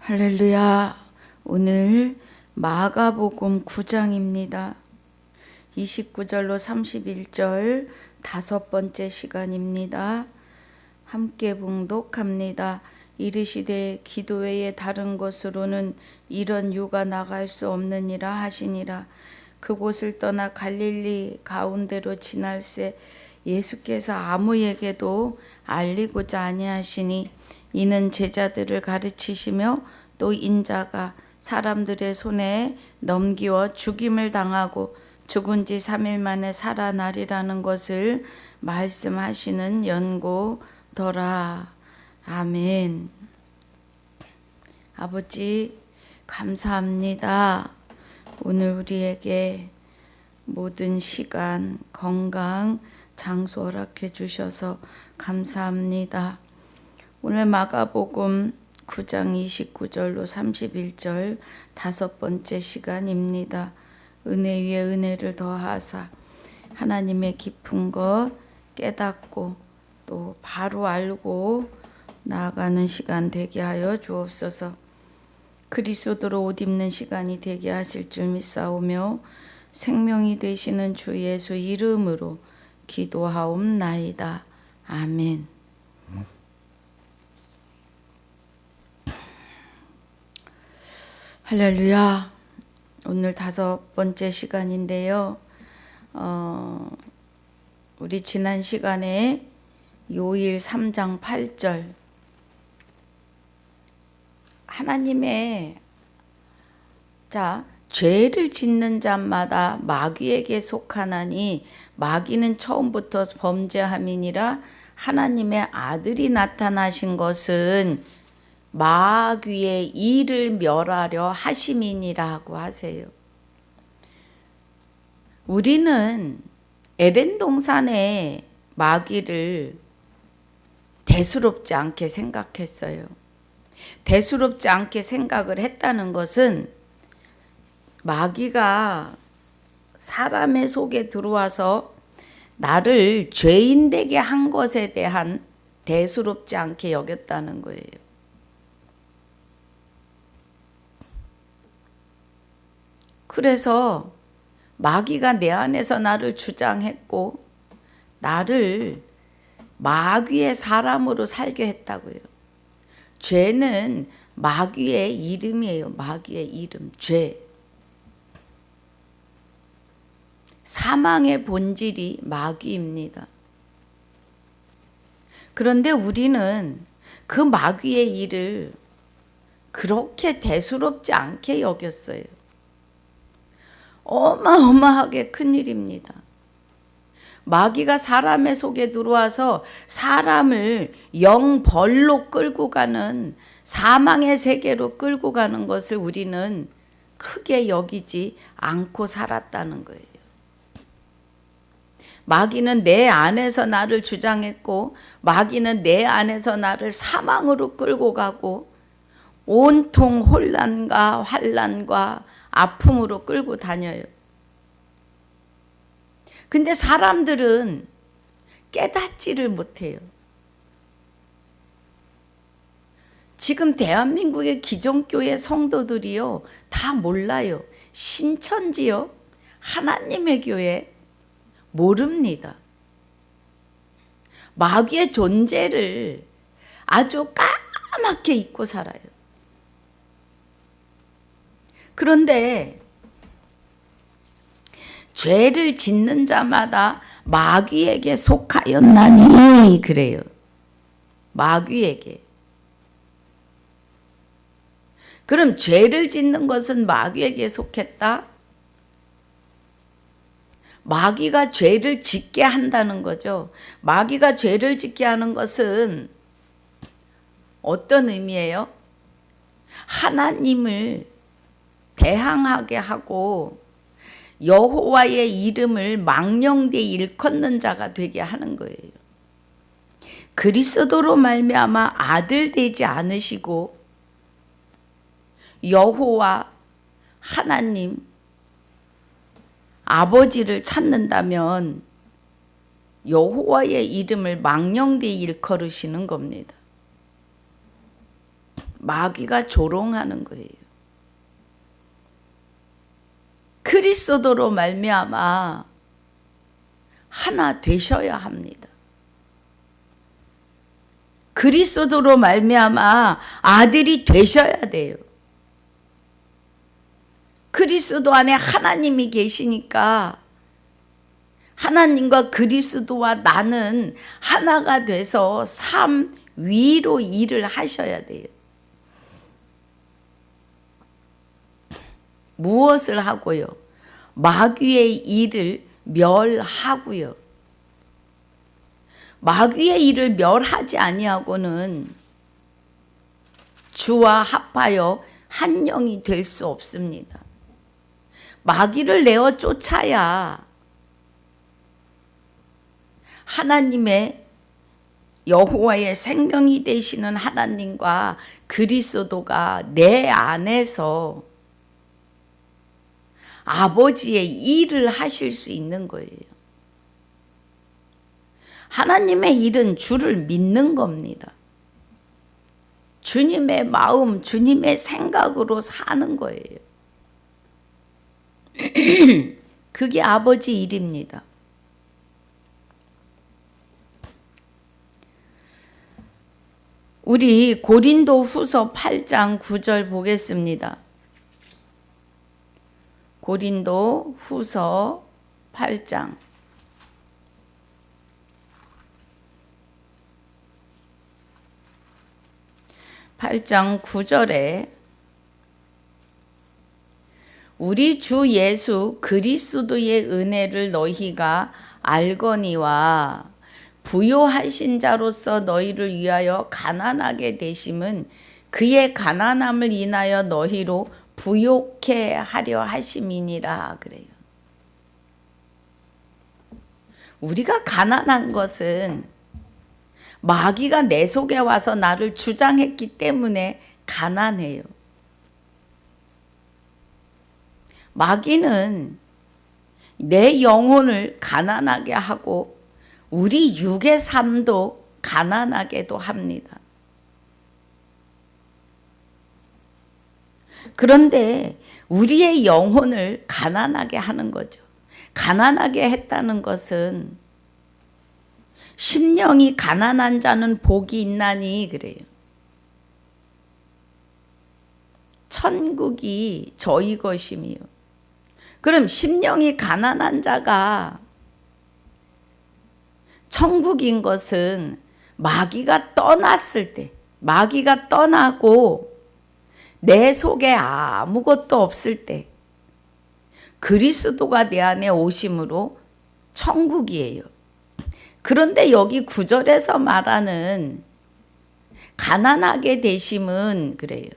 할렐루야. 오늘 마가복음 9장입니다. 29절로 31절 5번째 시간입니다. 함께 봉독합니다. 이르시되 기도 외에 다른 곳으로는 이런 유가 나갈 수 없느니라 하시니라. 그곳을 떠나 갈릴리 가운데로 지날새 예수께서 아무에게도 알리고자 아니하시니 이는 제자들을 가르치시며 또 인자가 사람들의 손에 넘기워 죽임을 당하고 죽은 지 3일 만에 살아나리라는 것을 말씀하시는 연고더라. 아멘. 아버지 감사합니다. 오늘 우리에게 모든 시간, 건강, 장소 허락해 주셔서 감사합니다. 오늘 마가복음 9장 29절로 31절 5번째 시간입니다. 은혜 위에 은혜를 더하사 하나님의 깊은 것 깨닫고 또 바로 알고 나아가는 시간 되게 하여 주옵소서. 그리스도로 옷 입는 시간이 되게 하실 줄 믿사오며 생명이 되시는 주 예수 이름으로 기도하옵나이다. 아멘. 할렐루야. 오늘 5번째 시간인데요. 우리 지난 시간에 요일 3장 8절 하나님의 죄를 짓는 자마다 마귀에게 속하나니 마귀는 처음부터 범죄함이니라. 하나님의 아들이 나타나신 것은 마귀의 일을 멸하려 하심이니라고 하세요. 우리는 에덴 동산의 마귀를 대수롭지 않게 생각했어요. 대수롭지 않게 생각을 했다는 것은 마귀가 사람의 속에 들어와서 나를 죄인 되게 한 것에 대한 대수롭지 않게 여겼다는 거예요. 그래서 마귀가 내 안에서 나를 주장했고 나를 마귀의 사람으로 살게 했다고요. 죄는 마귀의 이름이에요. 마귀의 이름, 죄. 사망의 본질이 마귀입니다. 그런데 우리는 그 마귀의 일을 그렇게 대수롭지 않게 여겼어요. 어마어마하게 큰 일입니다. 마귀가 사람의 속에 들어와서 사람을 영벌로 끌고 가는 사망의 세계로 끌고 가는 것을 우리는 크게 여기지 않고 살았다는 거예요. 마귀는 내 안에서 나를 주장했고 마귀는 내 안에서 나를 사망으로 끌고 가고 온통 혼란과 환난과 아픔으로 끌고 다녀요. 근데 사람들은 깨닫지를 못해요. 지금 대한민국의 기존교회 성도들이요 다 몰라요. 신천지요 하나님의 교회 모릅니다. 마귀의 존재를 아주 까맣게 잊고 살아요. 그런데 죄를 짓는 자마다 마귀에게 속하였나니 그래요. 마귀에게. 그럼 죄를 짓는 것은 마귀에게 속했다? 마귀가 죄를 짓게 한다는 거죠. 마귀가 죄를 짓게 하는 것은 어떤 의미예요? 하나님을 대항하게 하고 여호와의 이름을 망령되이 일컫는 자가 되게 하는 거예요. 그리스도로 말미암아 아들 되지 않으시고 여호와 하나님 아버지를 찾는다면 여호와의 이름을 망령되이 일컬으시는 겁니다. 마귀가 조롱하는 거예요. 그리스도로 말미암아 하나 되셔야 합니다. 그리스도로 말미암아 아들이 되셔야 돼요. 그리스도 안에 하나님이 계시니까 하나님과 그리스도와 나는 하나가 돼서 삶 위로 일을 하셔야 돼요. 무엇을 하고요? 마귀의 일을 멸하고요. 마귀의 일을 멸하지 아니하고는 주와 합하여 한 영이 될 수 없습니다. 마귀를 내어 쫓아야 하나님의 여호와의 생명이 되시는 하나님과 그리스도가 내 안에서 아버지의 일을 하실 수 있는 거예요. 하나님의 일은 주를 믿는 겁니다. 주님의 마음, 주님의 생각으로 사는 거예요. 그게 아버지 일입니다. 우리 고린도 후서 8장 9절 보겠습니다. 고린도 후서 8장 9절에 우리 주 예수 그리스도의 은혜를 너희가 알거니와 부요하신 자로서 너희를 위하여 가난하게 되심은 그의 가난함을 인하여 너희로 부요케 하려 하심이니라 그래요. 우리가 가난한 것은 마귀가 내 속에 와서 나를 주장했기 때문에 가난해요. 마귀는 내 영혼을 가난하게 하고 우리 육의 삶도 가난하게도 합니다. 그런데 우리의 영혼을 가난하게 하는 거죠. 가난하게 했다는 것은 심령이 가난한 자는 복이 있나니 그래요. 천국이 저희 것이며. 그럼 심령이 가난한 자가 천국인 것은 마귀가 떠났을 때, 마귀가 떠나고 내 속에 아무것도 없을 때 그리스도가 내 안에 오심으로 천국이에요. 그런데 여기 9절에서 말하는 가난하게 되심은 그래요.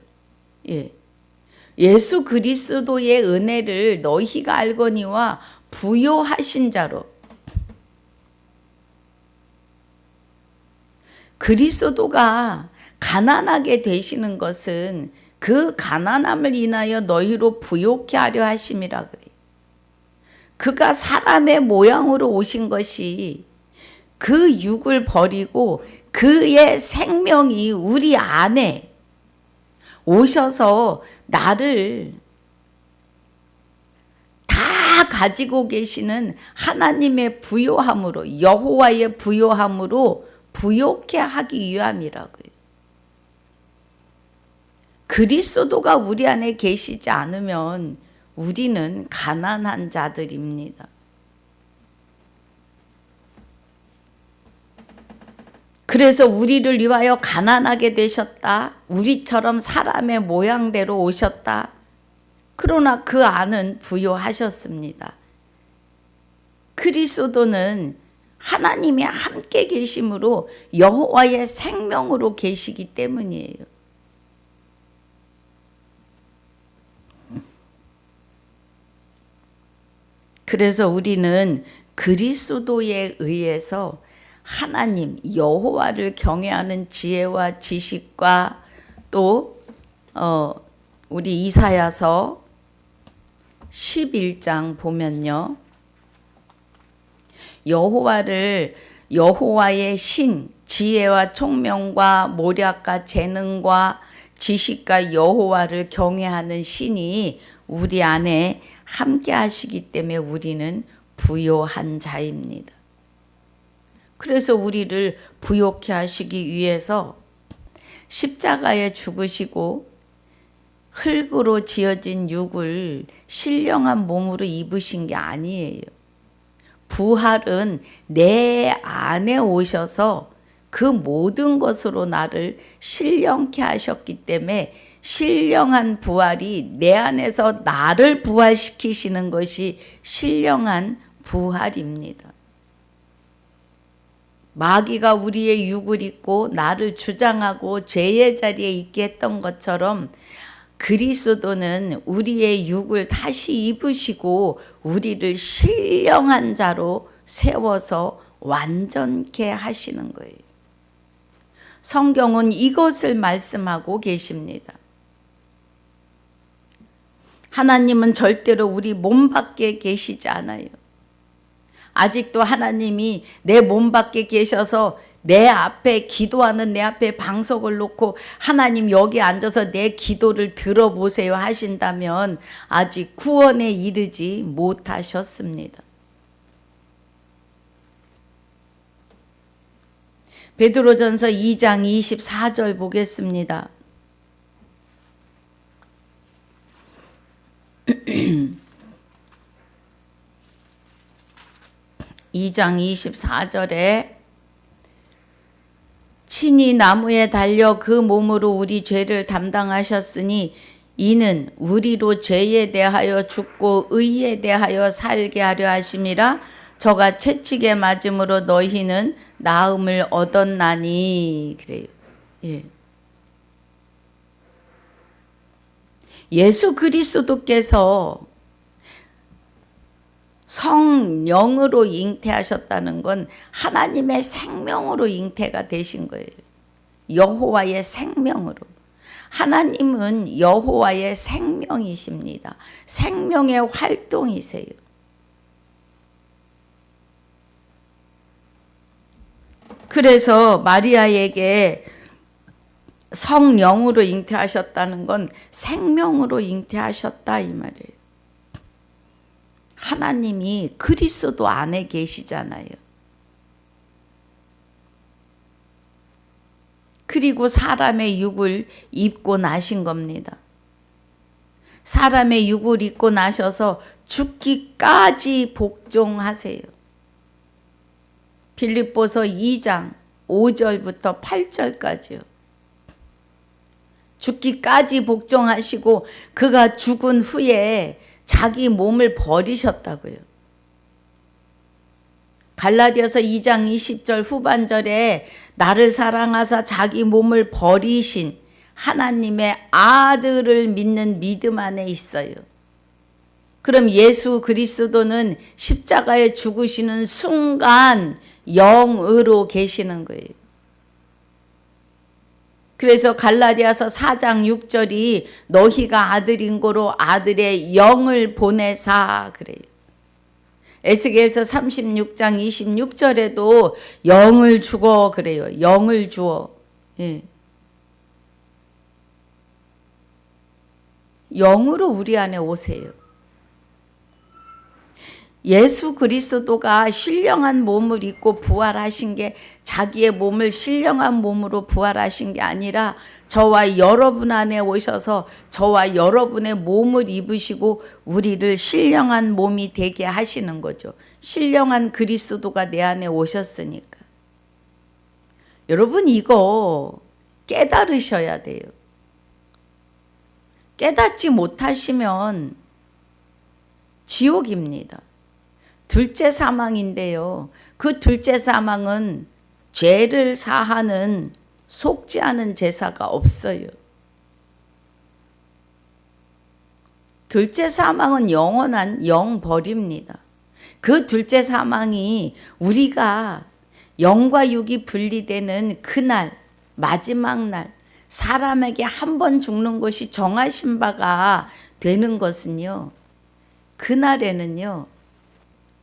예수 그리스도의 은혜를 너희가 알거니와 부요하신 자로. 그리스도가 가난하게 되시는 것은 그 가난함을 인하여 너희로 부요케 하려 하심이라 그래요. 그가 사람의 모양으로 오신 것이 그 육을 버리고 그의 생명이 우리 안에 오셔서 나를 다 가지고 계시는 하나님의 부요함으로, 여호와의 부요함으로 부요케 하기 위함이라고요. 그리스도가 우리 안에 계시지 않으면 우리는 가난한 자들입니다. 그래서 우리를 위하여 가난하게 되셨다. 우리처럼 사람의 모양대로 오셨다. 그러나 그 안은 부요하셨습니다. 그리스도는 하나님이 함께 계심으로 여호와의 생명으로 계시기 때문이에요. 그래서 우리는 그리스도에 의해서 하나님 여호와를 경외하는 지혜와 지식과 또 우리 이사야서 11장 보면요. 여호와의 신, 지혜와 총명과 모략과 재능과 지식과 여호와를 경외하는 신이 우리 안에 함께 하시기 때문에 우리는 부요한 자입니다. 그래서 우리를 부요케 하시기 위해서 십자가에 죽으시고 흙으로 지어진 육을 신령한 몸으로 입으신 게 아니에요. 부활은 내 안에 오셔서 그 모든 것으로 나를 신령케 하셨기 때문에 신령한 부활이 내 안에서 나를 부활시키시는 것이 신령한 부활입니다. 마귀가 우리의 육을 입고 나를 주장하고 죄의 자리에 있게 했던 것처럼 그리스도는 우리의 육을 다시 입으시고 우리를 신령한 자로 세워서 완전케 하시는 거예요. 성경은 이것을 말씀하고 계십니다. 하나님은 절대로 우리 몸 밖에 계시지 않아요. 아직도 하나님이 내 몸 밖에 계셔서 내 앞에 기도하는 내 앞에 방석을 놓고 하나님 여기 앉아서 내 기도를 들어보세요 하신다면 아직 구원에 이르지 못하셨습니다. 베드로전서 2장 24절 보겠습니다. 2장 24절에 친히 나무에 달려 그 몸으로 우리 죄를 담당하셨으니 이는 우리로 죄에 대하여 죽고 의에 대하여 살게 하려 하심이라. 저가 채찍에 맞음으로 너희는 나음을 얻었나니. 그래요. 예. 예수 그리스도께서 성령으로 잉태하셨다는 건 하나님의 생명으로 잉태가 되신 거예요. 여호와의 생명으로. 하나님은 여호와의 생명이십니다. 생명의 활동이세요. 그래서 마리아에게 성령으로 잉태하셨다는 건 생명으로 잉태하셨다 이 말이에요. 하나님이 그리스도 안에 계시잖아요. 그리고 사람의 육을 입고 나신 겁니다. 사람의 육을 입고 나셔서 죽기까지 복종하세요. 빌립보서 2장 5절부터 8절까지요. 죽기까지 복종하시고 그가 죽은 후에 자기 몸을 버리셨다고요. 갈라디아서 2장 20절 후반절에 나를 사랑하사 자기 몸을 버리신 하나님의 아들을 믿는 믿음 안에 있어요. 그럼 예수 그리스도는 십자가에 죽으시는 순간 영으로 계시는 거예요. 그래서 갈라디아서 4장 6절이 너희가 아들인 고로 아들의 영을 보내사 그래요. 에스겔서 36장 26절에도 영을 주고 그래요. 영을 주어. 예. 영으로 우리 안에 오세요. 예수 그리스도가 신령한 몸을 입고 부활하신 게 자기의 몸을 신령한 몸으로 부활하신 게 아니라 저와 여러분 안에 오셔서 저와 여러분의 몸을 입으시고 우리를 신령한 몸이 되게 하시는 거죠. 신령한 그리스도가 내 안에 오셨으니까. 여러분 이거 깨달으셔야 돼요. 깨닫지 못하시면 지옥입니다. 둘째 사망인데요. 그 둘째 사망은 죄를 사하는 속지 않은 제사가 없어요. 둘째 사망은 영원한 영벌입니다. 그 둘째 사망이 우리가 영과 육이 분리되는 그날, 마지막 날, 사람에게 한 번 죽는 것이 정하신 바가 되는 것은요. 그날에는요.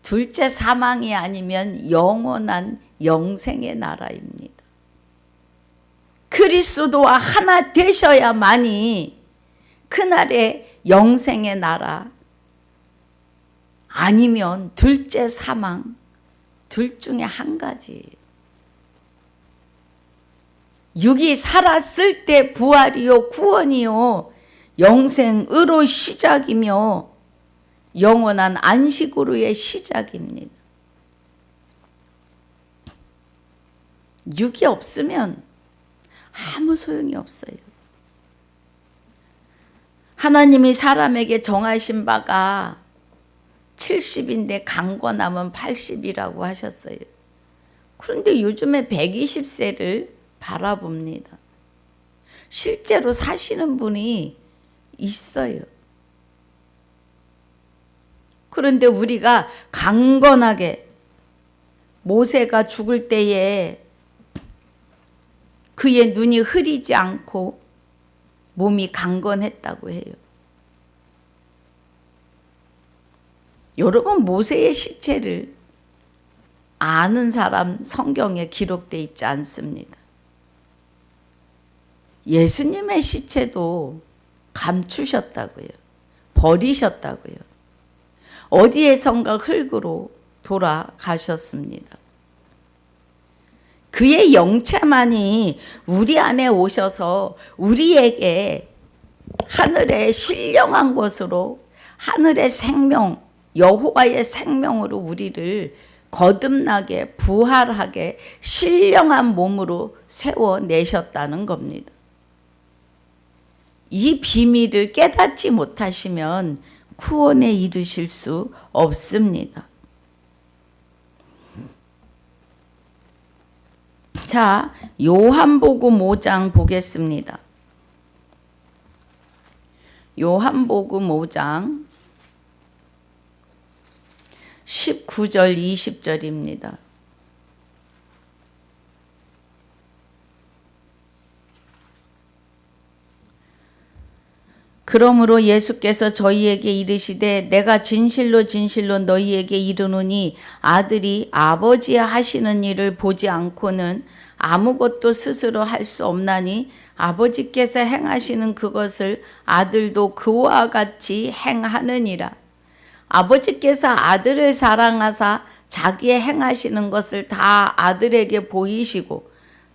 둘째 사망이 아니면 영원한 영생의 나라입니다. 그리스도와 하나 되셔야만이 그날의 영생의 나라, 아니면 둘째 사망, 둘 중에 한 가지. 육이 살았을 때 부활이요 구원이요 영생으로 시작이며 영원한 안식으로의 시작입니다. 육이 없으면 아무 소용이 없어요. 하나님이 사람에게 정하신 바가 70인데 강권하면 80이라고 하셨어요. 그런데 요즘에 120세를 바라봅니다. 실제로 사시는 분이 있어요. 그런데 우리가 강건하게, 모세가 죽을 때에 그의 눈이 흐리지 않고 몸이 강건했다고 해요. 여러분, 모세의 시체를 아는 사람 성경에 기록되어 있지 않습니다. 예수님의 시체도 감추셨다고요. 버리셨다고요. 어디에선가 흙으로 돌아가셨습니다. 그의 영체만이 우리 안에 오셔서 우리에게 하늘의 신령한 것으로, 하늘의 생명, 여호와의 생명으로 우리를 거듭나게 부활하게 신령한 몸으로 세워내셨다는 겁니다. 이 비밀을 깨닫지 못하시면 구원에 이르실 수 없습니다. 자, 요한복음 5장 보겠습니다. 요한복음 5장 19절 20절입니다. 그러므로 예수께서 저희에게 이르시되 내가 진실로 진실로 너희에게 이르노니 아들이 아버지 하시는 일을 보지 않고는 아무것도 스스로 할 수 없나니 아버지께서 행하시는 그것을 아들도 그와 같이 행하느니라. 아버지께서 아들을 사랑하사 자기의 행하시는 것을 다 아들에게 보이시고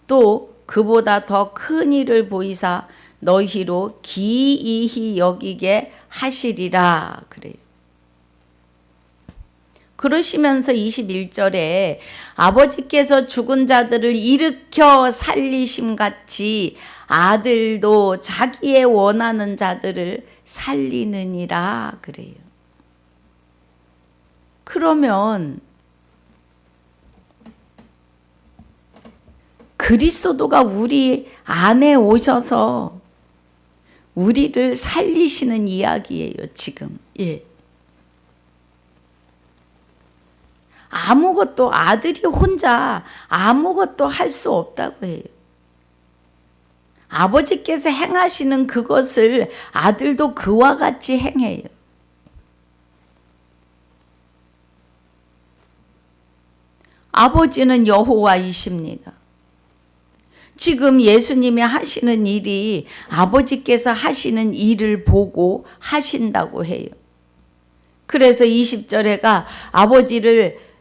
또 그보다 더 큰 일을 보이사 너희로 기이히 여기게 하시리라 그래요. 그러시면서 21절에 아버지께서 죽은 자들을 일으켜 살리심 같이 아들도 자기의 원하는 자들을 살리느니라 그래요. 그러면 그리스도가 우리 안에 오셔서 우리를 살리시는 이야기예요, 지금. 예. 아무것도 아들이 혼자 아무것도 할 수 없다고 해요. 아버지께서 행하시는 그것을 아들도 그와 같이 행해요. 아버지는 여호와이십니다. 지금 예수님이 하시는 일이 아버지께서 하시는 일을 보고 하신다고 해요. 그래서 20절에가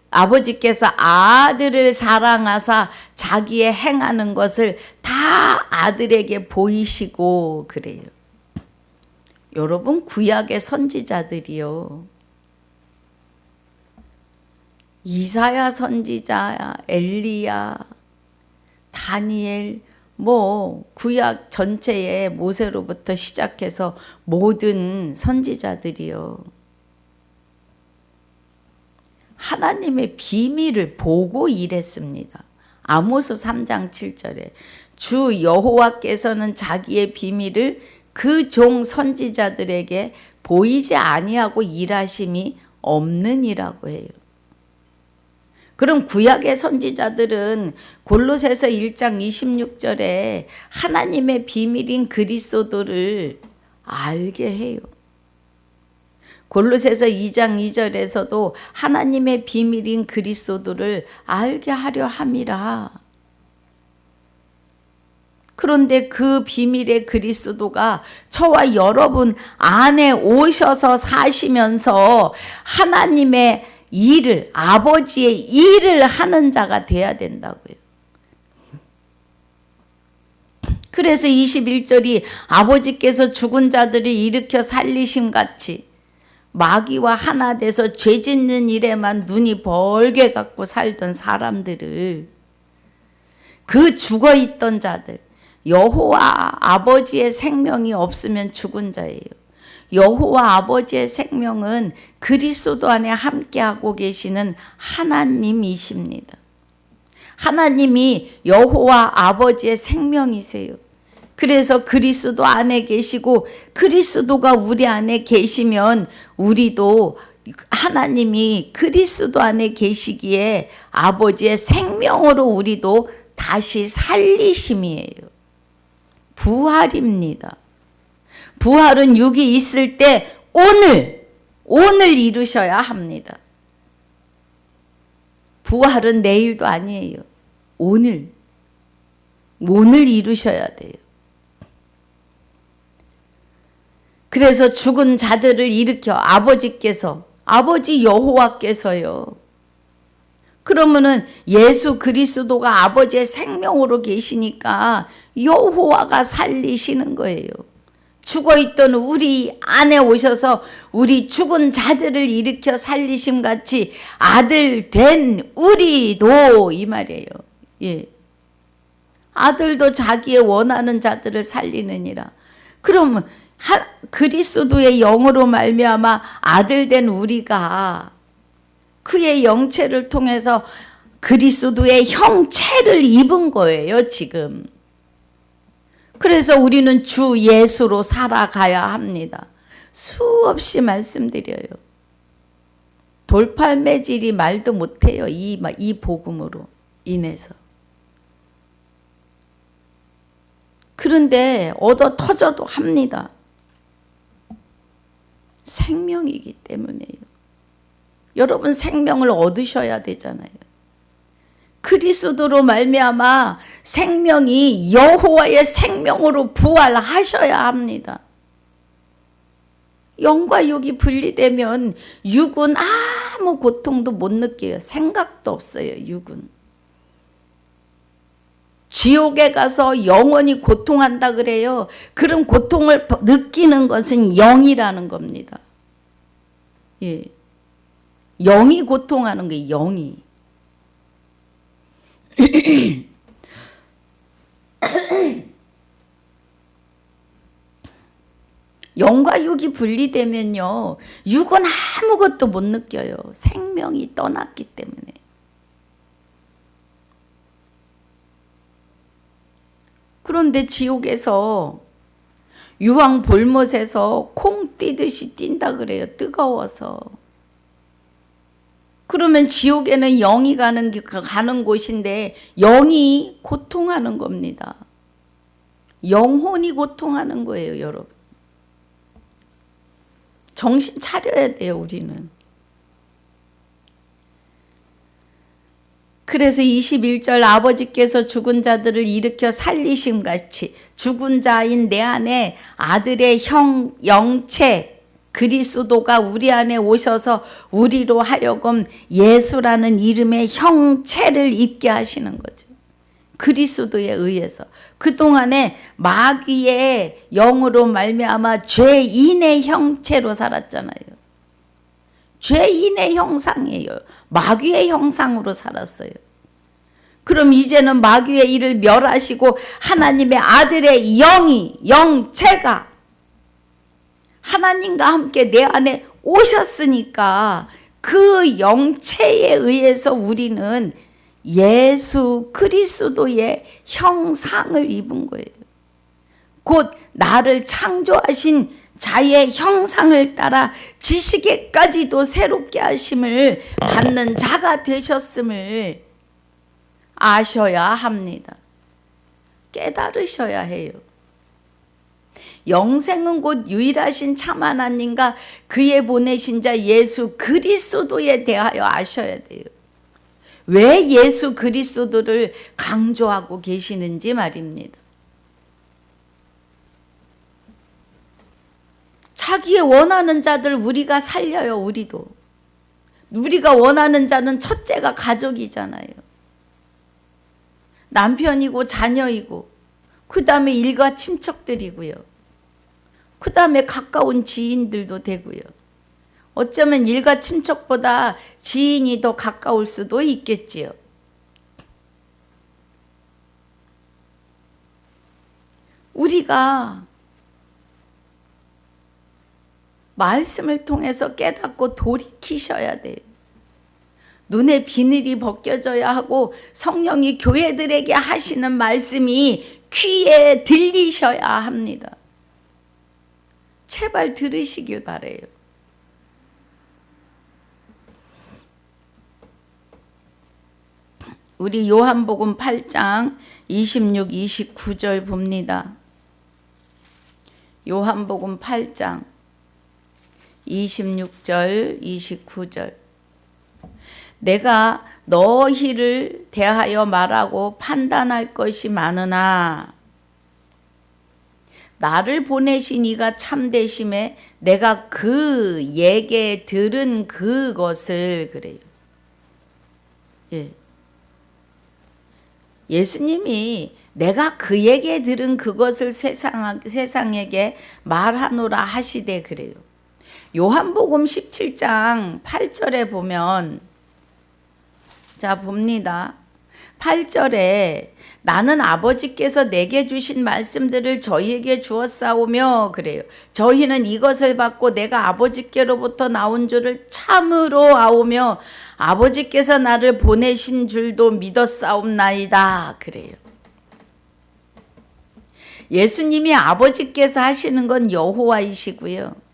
아버지께서 아들을 사랑하사 자기의 행하는 것을 다 아들에게 보이시고 그래요. 여러분, 구약의 선지자들이요, 이사야 선지자, 엘리야, 다니엘, 구약 전체에 모세로부터 시작해서 모든 선지자들이요, 하나님의 비밀을 보고 일했습니다. 아모스 3장 7절에 주 여호와께서는 자기의 비밀을 그 종 선지자들에게 보이지 아니하고 일하심이 없느니라고 해요. 그럼 구약의 선지자들은 골로새서 1장 26절에 하나님의 비밀인 그리스도를 알게 해요. 골로새서 2장 2절에서도 하나님의 비밀인 그리스도를 알게 하려 함이라. 그런데 그 비밀의 그리스도가 저와 여러분 안에 오셔서 사시면서 하나님의 일을, 아버지의 일을 하는 자가 돼야 된다고요. 그래서 21절이 아버지께서 죽은 자들을 일으켜 살리심 같이 마귀와 하나 돼서 죄 짓는 일에만 눈이 벌게 갖고 살던 사람들을, 그 죽어 있던 자들, 여호와 아버지의 생명이 없으면 죽은 자예요. 여호와 아버지의 생명은 그리스도 안에 함께하고 계시는 하나님이십니다. 하나님이 여호와 아버지의 생명이세요. 그래서 그리스도 안에 계시고 그리스도가 우리 안에 계시면 우리도 하나님이 그리스도 안에 계시기에 아버지의 생명으로 우리도 다시 살리심이에요. 부활입니다. 부활은 육이 있을 때 오늘 이루셔야 합니다. 부활은 내일도 아니에요. 오늘 이루셔야 돼요. 그래서 죽은 자들을 일으켜 아버지 여호와께서요. 그러면은 예수 그리스도가 아버지의 생명으로 계시니까 여호와가 살리시는 거예요. 죽어있던 우리 안에 오셔서 우리 죽은 자들을 일으켜 살리심 같이 아들 된 우리도, 이 말이에요. 예. 아들도 자기의 원하는 자들을 살리느니라. 그러면 그리스도의 영으로 말미암아 아들 된 우리가 그의 영체를 통해서 그리스도의 형체를 입은 거예요, 지금. 그래서 우리는 주 예수로 살아가야 합니다. 수없이 말씀드려요. 돌팔매질이 말도 못해요. 이 복음으로 인해서. 그런데 얻어 터져도 합니다. 생명이기 때문에요. 여러분 생명을 얻으셔야 되잖아요. 그리스도로 말미암아 생명이 여호와의 생명으로 부활하셔야 합니다. 영과 육이 분리되면 육은 아무 고통도 못 느껴요. 생각도 없어요, 육은. 지옥에 가서 영원히 고통한다 그래요. 그럼 고통을 느끼는 것은 영이라는 겁니다. 예. 영이 고통하는 거예요, 영이. 영과 육이 분리되면요, 육은 아무것도 못 느껴요. 생명이 떠났기 때문에. 그런데 지옥에서 유황 볼못에서 콩 뛰듯이 뛴다 그래요. 뜨거워서. 그러면 지옥에는 영이 가는 곳인데 영이 고통하는 겁니다. 영혼이 고통하는 거예요, 여러분. 정신 차려야 돼요, 우리는. 그래서 21절 아버지께서 죽은 자들을 일으켜 살리심 같이 죽은 자인 내 안에 아들의 영체 그리스도가 우리 안에 오셔서 우리로 하여금 예수라는 이름의 형체를 입게 하시는 거죠. 그리스도에 의해서. 그동안에 마귀의 영으로 말미암아 죄인의 형체로 살았잖아요. 죄인의 형상이에요. 마귀의 형상으로 살았어요. 그럼 이제는 마귀의 일을 멸하시고 하나님의 아들의 영체가 하나님과 함께 내 안에 오셨으니까 그 영체에 의해서 우리는 예수 그리스도의 형상을 입은 거예요. 곧 나를 창조하신 자의 형상을 따라 지식에까지도 새롭게 하심을 받는 자가 되셨음을 아셔야 합니다. 깨달으셔야 해요. 영생은 곧 유일하신 참 하나님과 그의 보내신 자 예수 그리스도에 대하여 아셔야 돼요. 왜 예수 그리스도를 강조하고 계시는지 말입니다. 자기의 원하는 자들 우리가 살려요. 우리가 원하는 자는 첫째가 가족이잖아요. 남편이고 자녀이고 그 다음에 일가 친척들이고요. 그 다음에 가까운 지인들도 되고요. 어쩌면 일가 친척보다 지인이 더 가까울 수도 있겠지요. 우리가 말씀을 통해서 깨닫고 돌이키셔야 돼요. 눈에 비늘이 벗겨져야 하고 성령이 교회들에게 하시는 말씀이 귀에 들리셔야 합니다. 제발 들으시길 바라요. 우리 요한복음 8장 26, 29절 봅니다. 요한복음 8장 26절, 29절. 내가 너희를 대하여 말하고 판단할 것이 많으나 나를 보내신 이가 참되심에 내가 그에게 들은 그것을 그래요. 예. 예수님이 내가 그에게 들은 그것을 세상에게 말하노라 하시되 그래요. 요한복음 17장 8절에 보면 자 봅니다. 8절에 나는 아버지께서 내게 주신 말씀들을 저희에게 주었사오며 그래요. 저희는 이것을 받고 내가 아버지께로부터 나온 줄을 참으로 아오며 아버지께서 나를 보내신 줄도 믿었사옵나이다 그래요. 예수님이 아버지께서 하시는 건 여호와이시고요.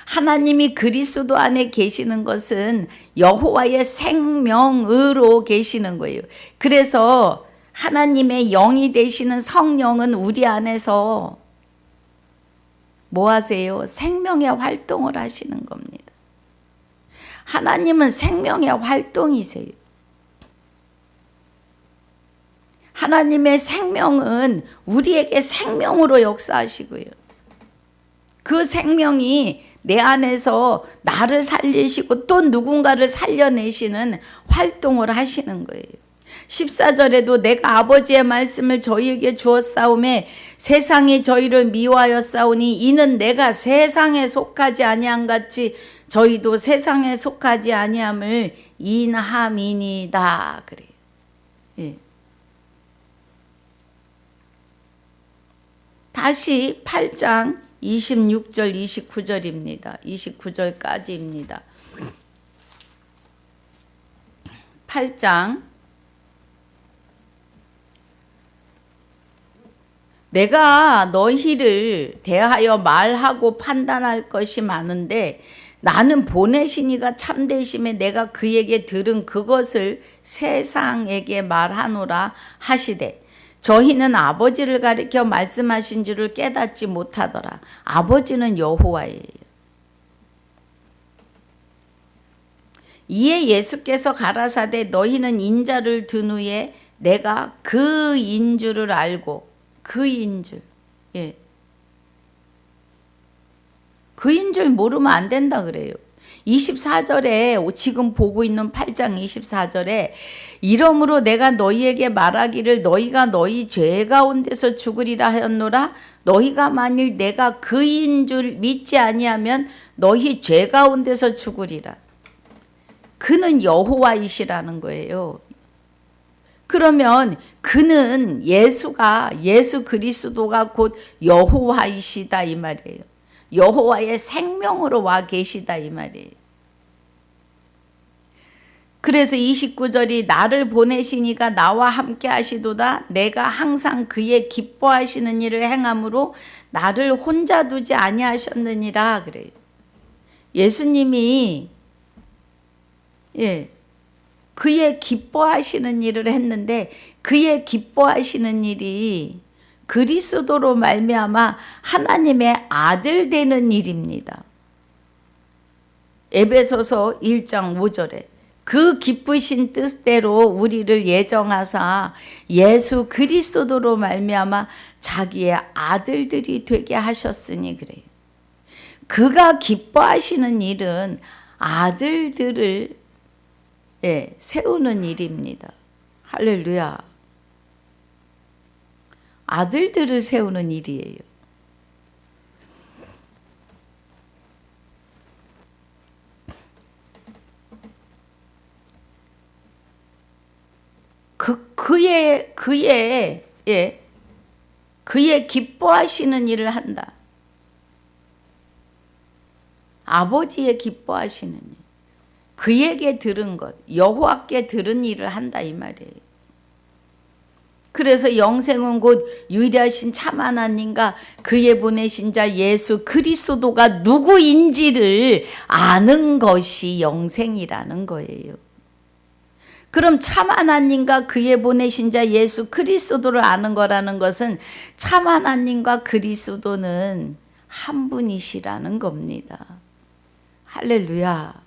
하나님이 그리스도 안에 계시는 것은 여호와의 생명으로 계시는 거예요. 그래서 하나님의 영이 되시는 성령은 우리 안에서 뭐 하세요? 생명의 활동을 하시는 겁니다. 하나님은 생명의 활동이세요. 하나님의 생명은 우리에게 생명으로 역사하시고요. 그 생명이 내 안에서 나를 살리시고 또 누군가를 살려내시는 활동을 하시는 거예요. 14절에도 내가 아버지의 말씀을 저희에게 주었사오매 세상이 저희를 미워하였사오니 이는 내가 세상에 속하지 아니한 같이 저희도 세상에 속하지 아니함을 인함이니이다 그래요. 예. 다시 8장 26절 29절입니다. 29절까지입니다. 8장 내가 너희를 대하여 말하고 판단할 것이 많은데 나는 보내신 이가 참되심에 내가 그에게 들은 그것을 세상에게 말하노라 하시되 저희는 아버지를 가리켜 말씀하신 줄을 깨닫지 못하더라. 아버지는 여호와예요. 이에 예수께서 가라사대 너희는 인자를 든 후에 내가 그 인줄을 알고 그 인줄 예. 그 인줄 모르면 안 된다 그래요. 24절에 지금 보고 있는 8장 24절에 이러므로 내가 너희에게 말하기를 너희가 너희 죄 가운데서 죽으리라 하였노라. 너희가 만일 내가 그인 줄 믿지 아니하면 너희 죄 가운데서 죽으리라. 그는 여호와이시라는 거예요. 그러면 그는 예수 그리스도가 곧 여호와이시다 이 말이에요. 여호와의 생명으로 와 계시다 이 말이에요. 그래서 29절이 나를 보내신 이가 나와 함께 하시도다. 내가 항상 그의 기뻐하시는 일을 행함으로 나를 혼자 두지 아니하셨느니라 그래요. 예수님이 그의 기뻐하시는 일을 했는데 그의 기뻐하시는 일이 그리스도로 말미암아 하나님의 아들 되는 일입니다. 에베소서 1장 5절에 그 기쁘신 뜻대로 우리를 예정하사 예수 그리스도로 말미암아 자기의 아들들이 되게 하셨으니 그래요. 그가 기뻐하시는 일은 아들들을 세우는 일입니다. 할렐루야. 아들들을 세우는 일이에요. 그의 기뻐하시는 일을 한다. 아버지의 기뻐하시는 일. 그에게 들은 것, 여호와께 들은 일을 한다 이 말이에요. 그래서 영생은 곧 유일하신 참 하나님과 그의 보내신 자 예수 그리스도가 누구인지를 아는 것이 영생이라는 거예요. 그럼 참 하나님과 그의 보내신 자 예수 그리스도를 아는 거라는 것은 참 하나님과 그리스도는 한 분이시라는 겁니다. 할렐루야.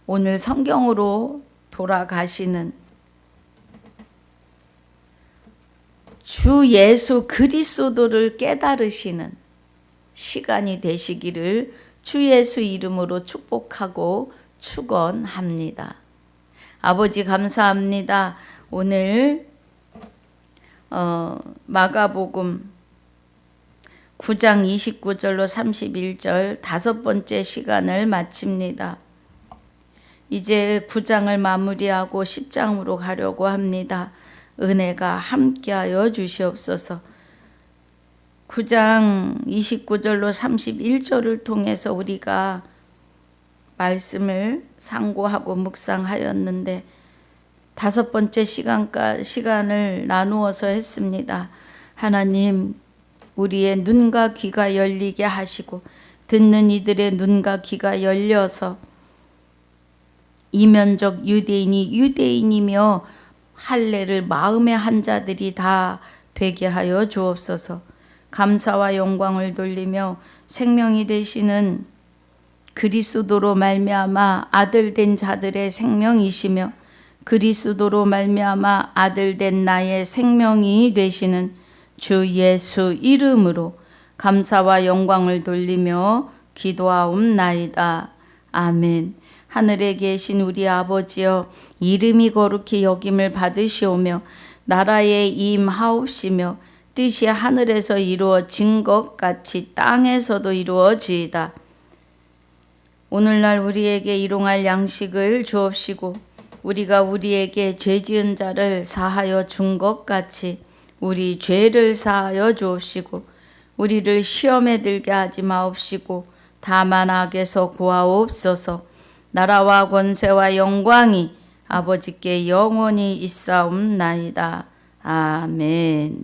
오늘 성경으로 돌아가시는 주 예수 그리스도를 깨달으시는 시간이 되시기를 주 예수 이름으로 축복하고 축원합니다. 아버지 감사합니다. 오늘 마가복음 9장 29절로 31절 5번째 시간을 마칩니다. 이제 9장을 마무리하고 10장으로 가려고 합니다. 은혜가 함께하여 주시옵소서. 9장 29절로 31절을 통해서 우리가 말씀을 상고하고 묵상하였는데 5번째 시간을 나누어서 했습니다. 하나님, 우리의 눈과 귀가 열리게 하시고 듣는 이들의 눈과 귀가 열려서 이면적 유대인이 유대인이며 할례를 마음에 한 자들이 다 되게 하여 주옵소서. 감사와 영광을 돌리며 생명이 되시는 그리스도로 말미암아 아들된 자들의 생명이시며 그리스도로 말미암아 아들된 나의 생명이 되시는 주 예수 이름으로 감사와 영광을 돌리며 기도하옵나이다. 아멘. 하늘에 계신 우리 아버지여, 이름이 거룩히 여김을 받으시오며 나라에 임하옵시며 뜻이 하늘에서 이루어진 것 같이 땅에서도 이루어지이다. 오늘날 우리에게 일용할 양식을 주옵시고 우리가 우리에게 죄지은 자를 사하여 준 것 같이 우리 죄를 사하여 주옵시고 우리를 시험에 들게 하지 마옵시고 다만 악에서 구하옵소서. 나라와 권세와 영광이 아버지께 영원히 있사옵나이다. 아멘.